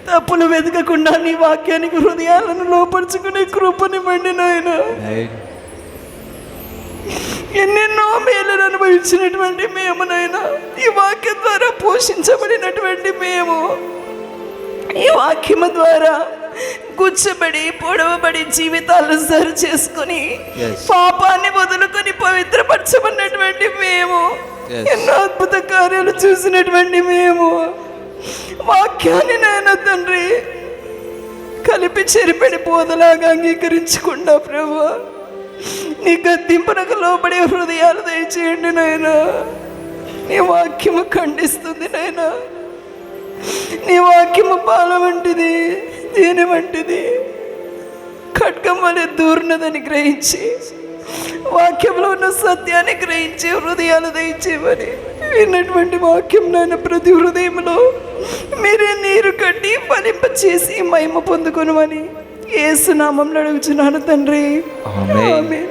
S3: తప్పులు వెతకకుండా నీ వాక్యానికి హృదయాలను లోపరుచుకునే కృపనివ్వండి నాయన. ఎన్నెన్నో మేలను అనుభవించినటువంటి మేము నాయన, ఈ వాక్యం ద్వారా పోషించబడినటువంటి మేము, ఈ వాక్యము ద్వారా గుచ్చబడి పొడవబడి జీవితాలను సరి చేసుకుని పాపాన్ని వదులుకొని పవిత్రపరచబడినటువంటి మేము, ఎన్నో అద్భుత కార్యాలు చూసినటువంటి మేము వాక్యాన్ని నాయన తండ్రి కలిపి చెరిపెడి బోధలాగా అంగీకరించకుండా ప్రభు నీ గద్దింపునకు లోబడే హృదయాలు దయచేయండి నాయన. నీ వాక్యము ఖండిస్తుంది నాయన. నీ వాక్యము పాల వంటిది, దేని వంటిది, ఖడ్గం వలె దూరినదని గ్రహించి వాక్యంలో ఉన్న సత్యాన్ని గ్రహించి హృదయాలు దయచేయమని, విన్నటువంటి వాక్యం నాయన ప్రతి హృదయంలో మీరే నీరు కట్టి ఫలింప చేసి మహిమ పొందుకొనమని యేసు నామములో అడుగుచున్నాను తండ్రి. ఆమేన్.